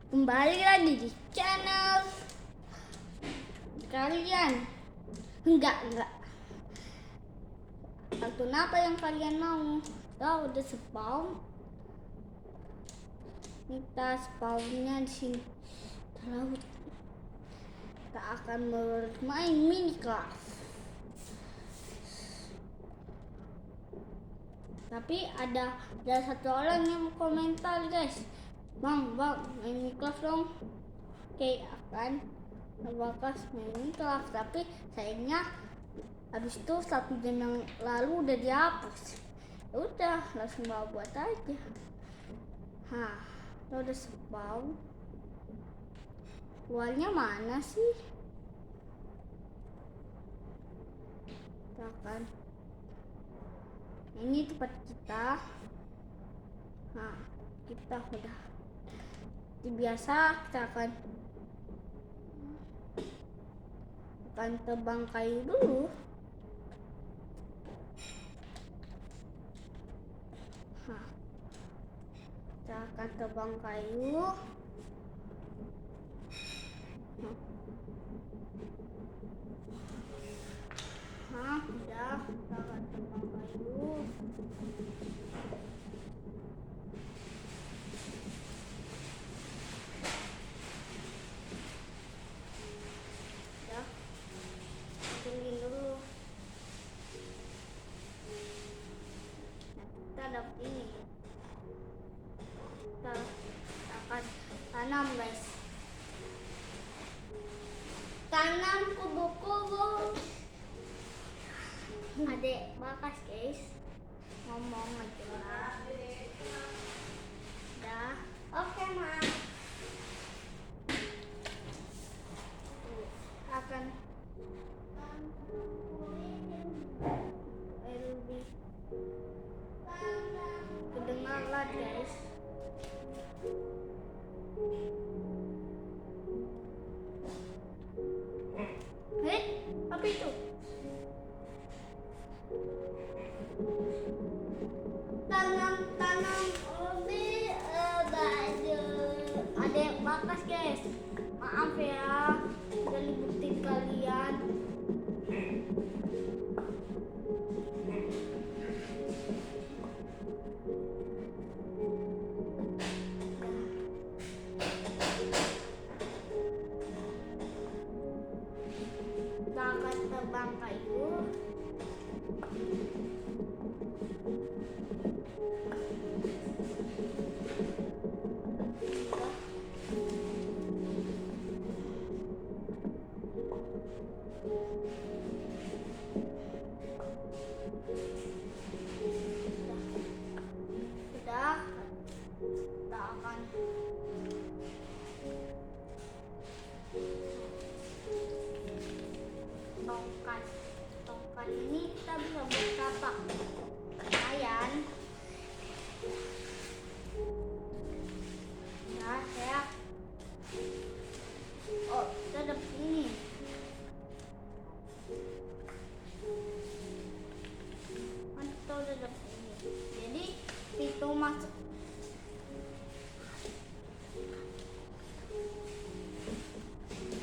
Kembali lagi di channel kalian. Enggak. Kartun apa yang kalian mau? Tahu udah spawn. Kita spawnnya di sini. Terlalu. Kita akan bermain Minecraft. Tapi ada satu orang yang komentar, guys. Bang, main Minecraft dong. Oke, akan ngebakas main Minecraft. Tapi sayangnya habis itu 1 jam yang lalu udah dihapus. Udah, langsung buat aja. Lo udah spawn. Keluarnya mana sih? Kita ini tempat kita. Kita udah biasa, kita akan tebang kayu dulu. Kita akan tebang kayu. Udah, kita akan tebang kayu. Dapat ini, kita akan tanam, guys. Tanam kubu-kubu. Adek bakas, guys. Ngomong aja. Dah, oke, Ma. Akan lebih kedengaran, guys. Apa itu? Tanam lebih baju. Adek bakas, guys. Maaf ya, udah libutin kalian. Kita akan tebang kayu. Sudah, kita akan tongkat ini kita bisa buat kapak. Lumayan. Nah, kita dapat ini. Kita udah dapat ini. Jadi pintu masuk.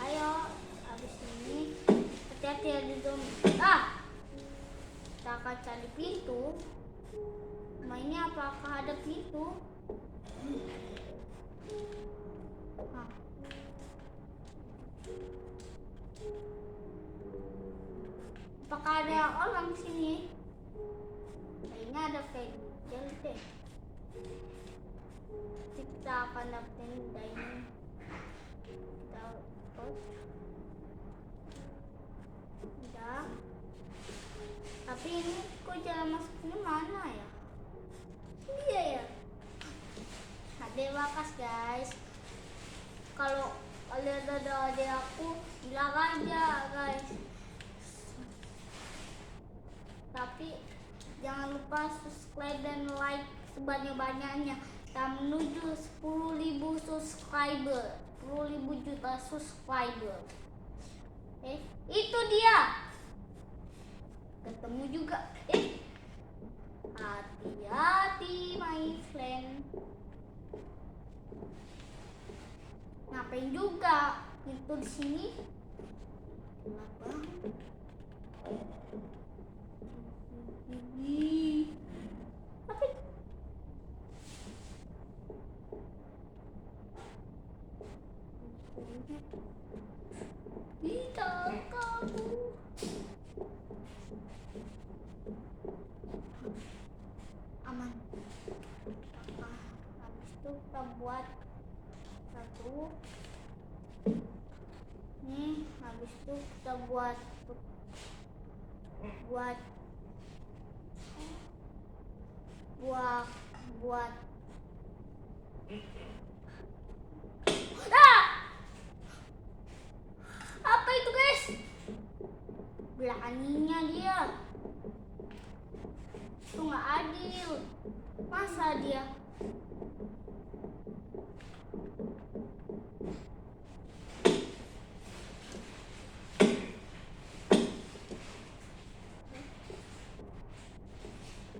Ayo, habis ini hati-hati ada zombie. Kita akan cari pintu. Mainnya apakah ada pintu? Apakah ada orang sini? Kayaknya ada kecil deh. Kita akan dapetin diamond. Udah. Tapi ini kok jalan masuknya mana ya? Iya ya. Adek bakas, guys. Kalau kalian ada adek aku, bilang aja, guys. Tapi jangan lupa subscribe dan like sebanyak-banyaknya. Kita menuju 10.000 subscriber, 10.000 juta subscriber. Itu dia. Ketemu juga. Hati-hati, my friend. ngapain juga itu di sini? Kenapa? Ini apa? Tidak kamu. Aman. Habis itu kita buat satu. Nih, habis itu kita buat buat apa itu guys? Beraninya dia. Itu nggak adil. Masa dia?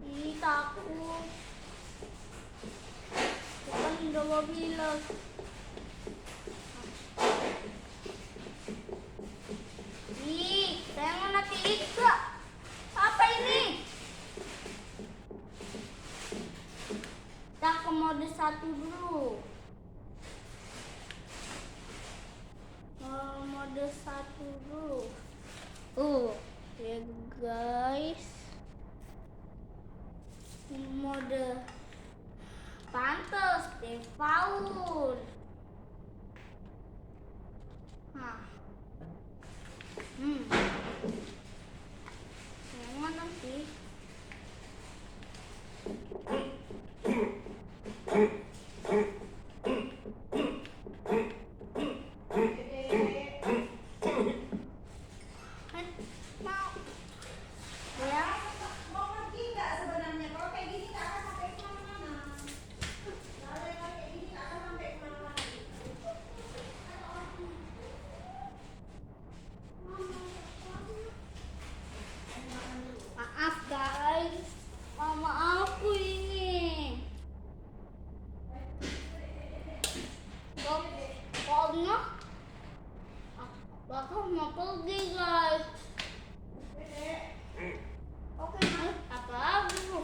Ih, takut. Bukan udah gua bilang. Ih, saya mau nanti Ika. Apa ini? Kita ke mode 1 dulu. Mode 1 dulu. Ya guys. Mode pantas default. Nah. Yang mana sih? Maaf guys, mama aku ini. Pokoknya bakal mau pergi guys. Oke, apa lagi bu?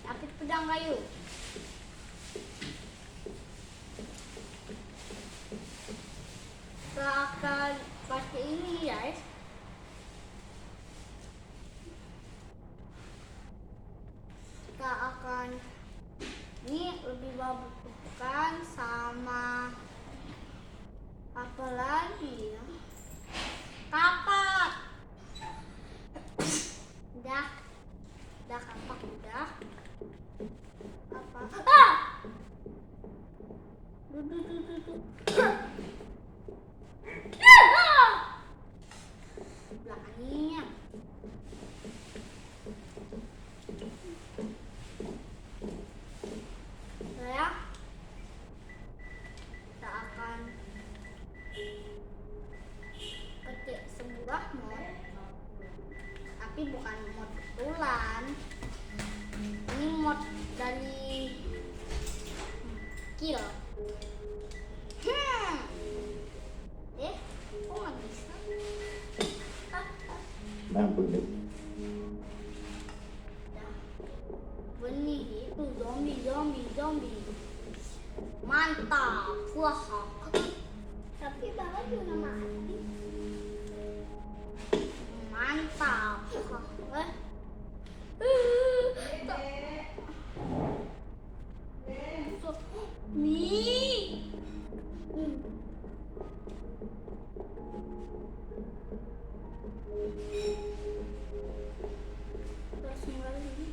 Tapi pedang kayu. Kita akan pakai ini guys. Kita akan ini lebih bukan sama apa lagi ya? Kapak. Udah kapak udah. Apa? Belakangnya. Saya kita akan pakai sebuah mod, tapi bukan mod betulan. Ini mod dari kill. Kok nggak bisa? Benih itu zombie. Mantap. Wah. Tapi bawah juga mati. Mantap. Nih. Terus lagi.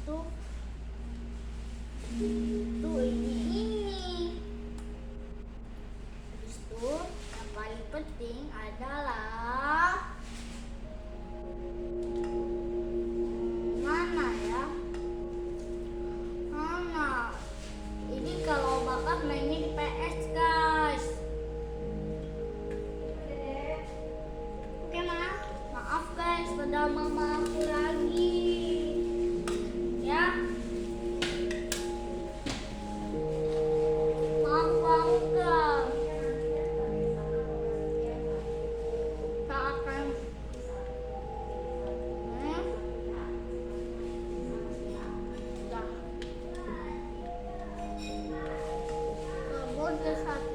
tuh ini. Habis itu yang paling penting adalah mana ya? Mana? Ini kalau bakat mainnya di PS guys. Oke maaf guys, pada mama aku lagi. Ya. Maaf banget guys. Tak akan. Dah. Udah satu.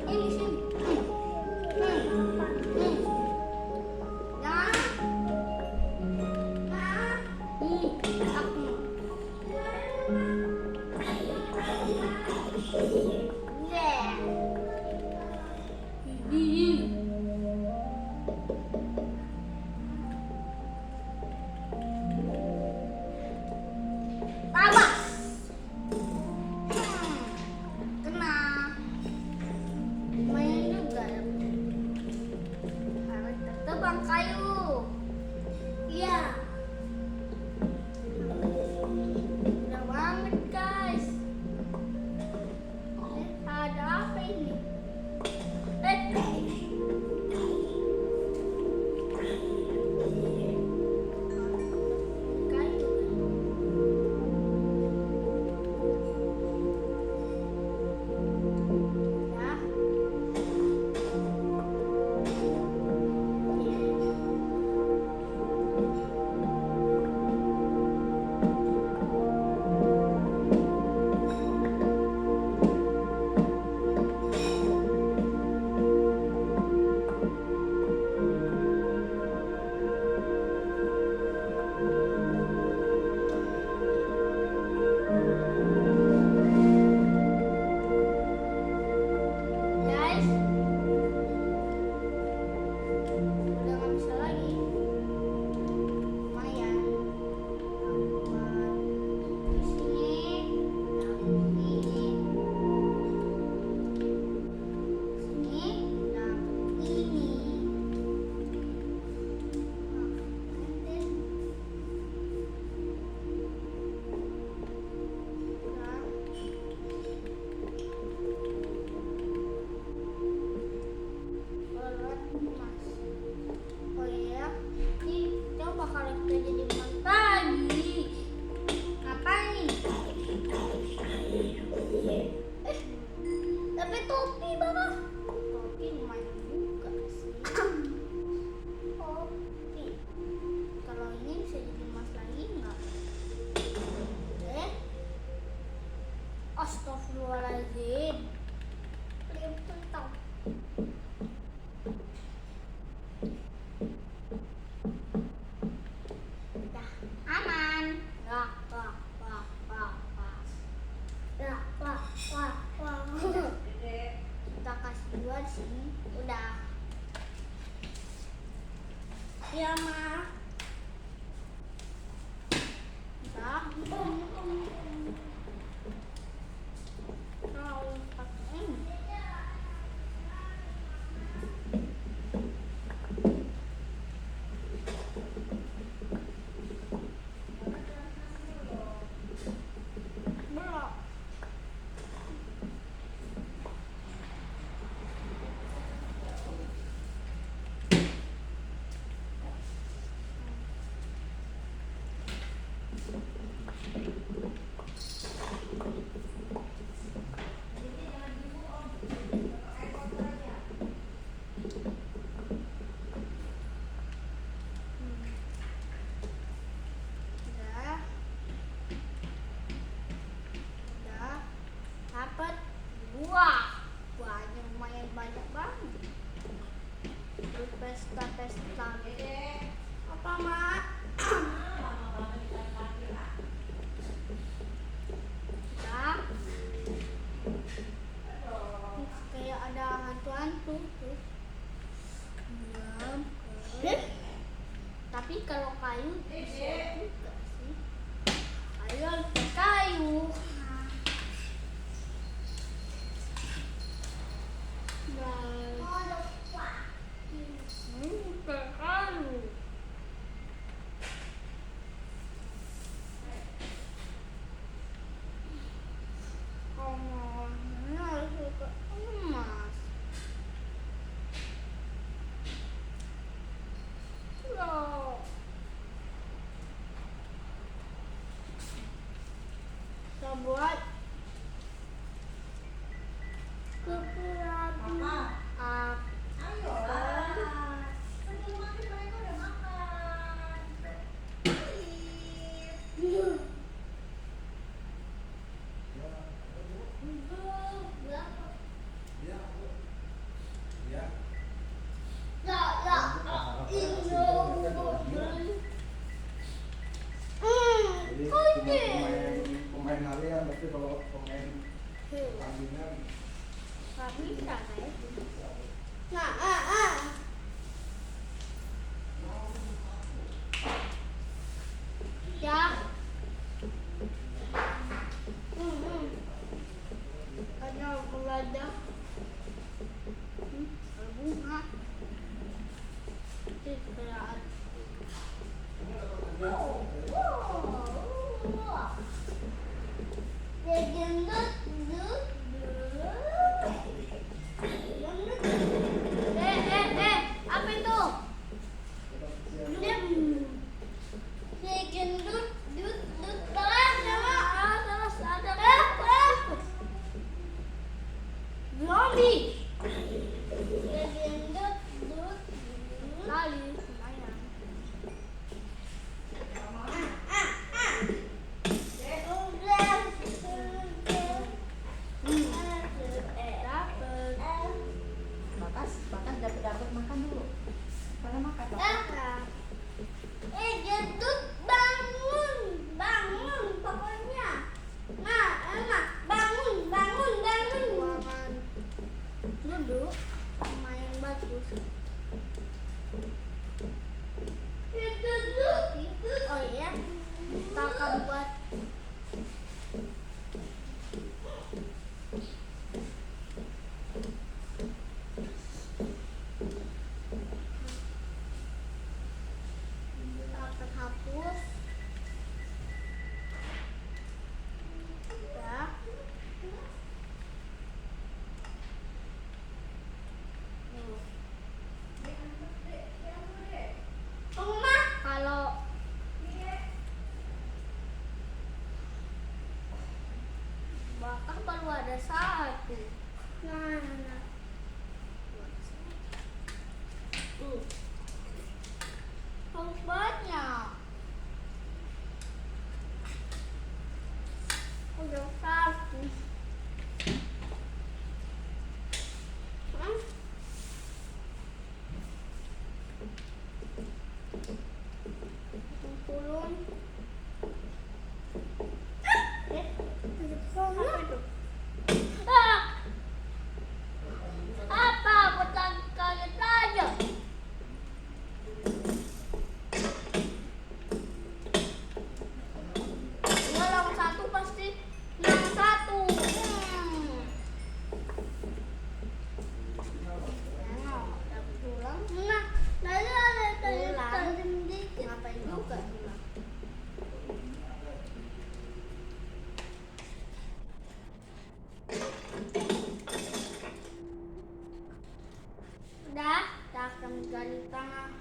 Ini sini. Tabas. Kena. Lumayan juga ya. Harus terbang kayu. Iya. Udah banget guys. Ada apa ini? Kayu. Ya. Guys, udah nggak bisa lagi. Lumayan. Di sini, dapet ini. Sini, dapet ini. Oh iya, ini coba kalau kita jadi emas lagi. Ngapain? Tapi topi bapak. Topi lumayan juga sih. Topi. Kalau ini bisa jadi emas lagi nggak? Astagfirullahaladzim. Pentang. Dah aman. Wah. Kita kasih dua di sini. Udah. Iya ma. Udah. Kalau pakai ini. Belum. Wah, banyak, lumayan banyak banget. Terus pesta-pesta. Apa, Mak? Ya, kayak ada hantu-hantu tuh. Diam. Tapi kalau kayu bisa juga sih. Ayo pakai kayu. Pakai kayu. Ini harus pakai emas. Loh. Kita buat kekuatan. Ayo sebelum maghrib mereka udah makan. Jadi pemain harian, tapi kalau pemain tandingan Nggak bisa, guys. Ya. Ada geladak. Ada bunga. Itu kayak apa itu? Zombie. Kali lumayan. Dapet. Bakas dapat makan dulu. Pada makan Gendut bangun pokoknya. Emak, bangun. Ruangan duduk lumayan bagus. Oh iya, kita akan buat kita akan hapus. Ya. Kalau bakar baru ada satu. Nah. Harus banyak. Udah satu. Kumpulin. Apa itu? Apa? Aku kaget aja. Dua lawan satu pasti menang satu. Dapat tulang. Nah, tadi ada tulang. Ngapain juga tulang? Udah, kita akan gali tanah.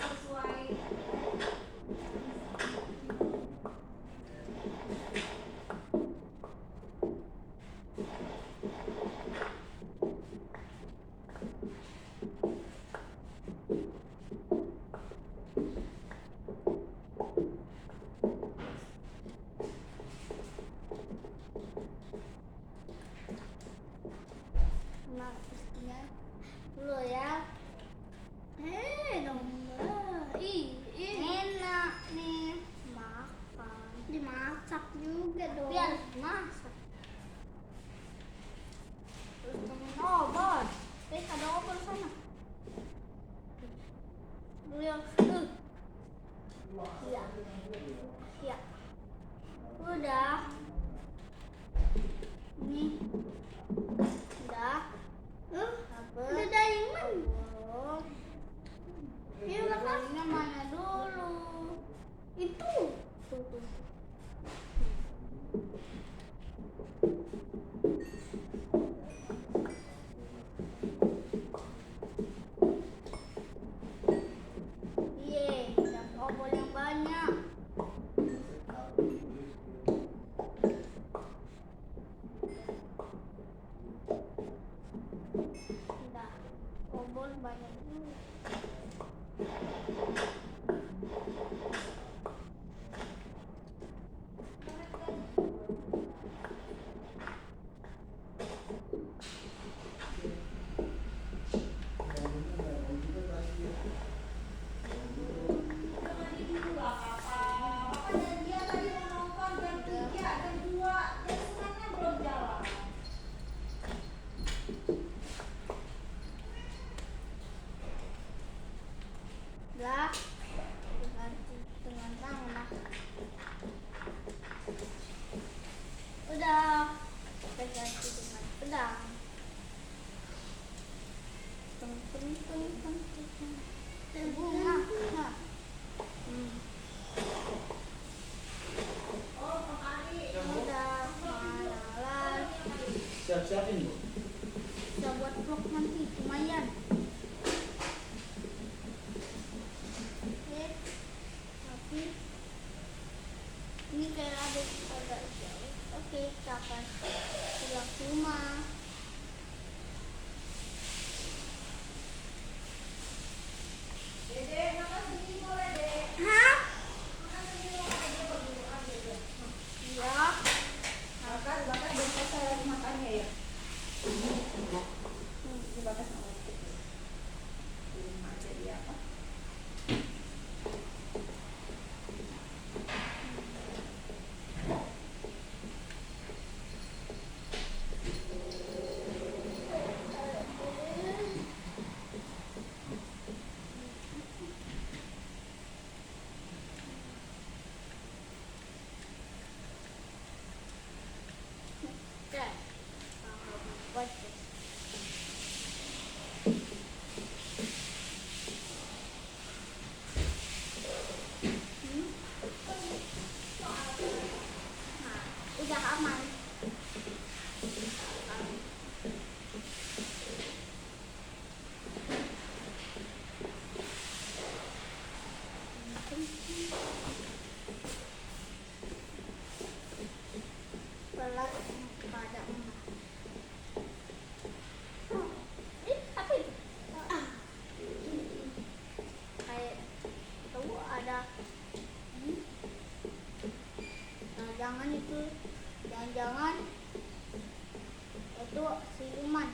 sesuai. bol banyak dulu. Mandi dulu lah kakak. Kakak janjian tadi mau nonton jam 3, jam 2, jam setengah belum jalan. Udah ganti dengan tangan. Udah kita ganti dengan pedang. Tung tung tung tung tung. Bunga. Nah. Oh, kemari. Udah mana lagi? Siap-siapin Bu. Bisa buat vlog nanti lumayan. Oke, tapi ini kayak ada agak jauh. Oke, kita akan pulang ke rumah. Dede, makan sini boleh, Dek. Hah? Makan sini boleh, Dede. Berduaan, Dede. Iya. Bakas belum selesai lagi makannya ya. Ini bakas mau ikut. Di rumah aja dia apa? Oke. Buat Nah, udah aman. Pelan pada emak. Apa itu? Kayak tahu ada. Nah, jangan itu. Jangan-jangan itu siluman.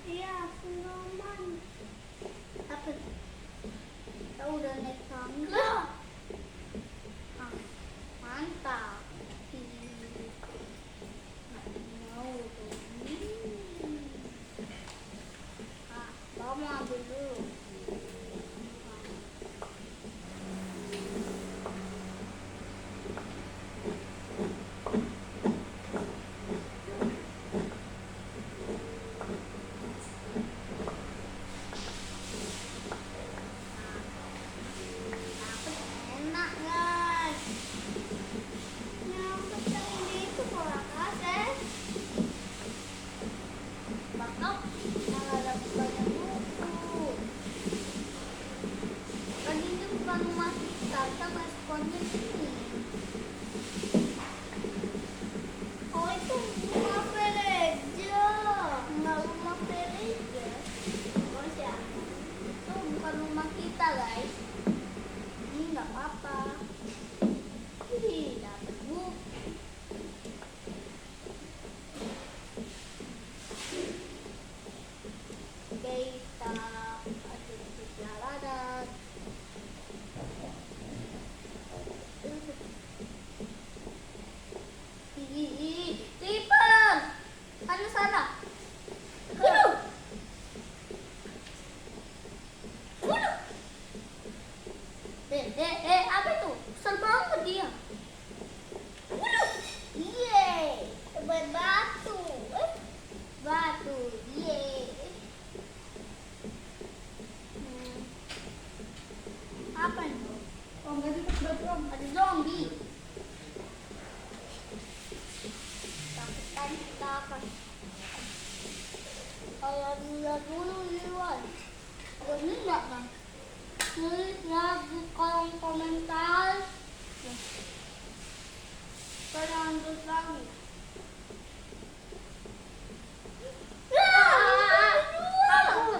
Iya, siluman. Apa? Tahu udah naik tangga. Ah, mantap. Nggak mau tuh. Ah, kamu ambil dulu. Enak guys. Nyampe tadi itu pola kaset. Bakal malah dapat banyak buku. Kan ini bukan rumah kita responnya sini. Oh itu rumah Vereja. Nggak rumah Vereja. Oh siapa? Itu bukan rumah kita guys. Ini nggak apa-apa. Ih, dapat buku. Oke, kita masuk ke jalanan. Ih, Ripper! Mana sana? Bunuh! Bunuh! Apa itu? Kesel banget dia. Bunuh! Yeay! Berbatu. Batu. Yeay. Apa itu? Oh, enggak dikasih batu om. Ada zombie. Takutan kita akan. Kalau dilihat dulu di luar. Ini enggak kan? Tulis ya di kolom komentar. Jangan terus lagi. Aku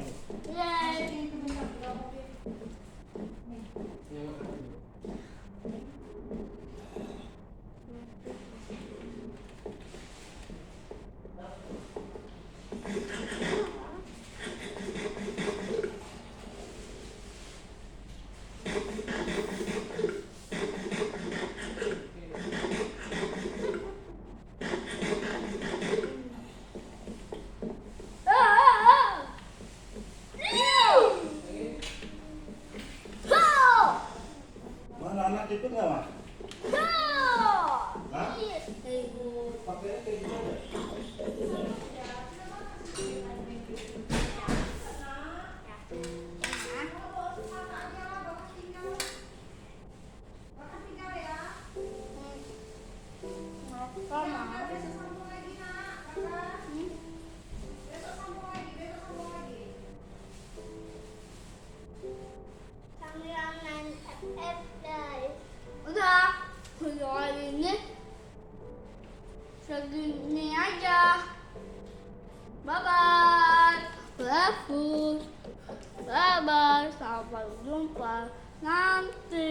Yeay. Masukin itu bentar, udah mau dia. Nih. Mana anak itu nggak mas? Hah? Pakainya kayak gimana? Besok sambung lagi, Nak. Kakak. Besok sambung lagi. Udah, video kali ini segini aja. Bye bye. Bye bye. Sampai jumpa nanti.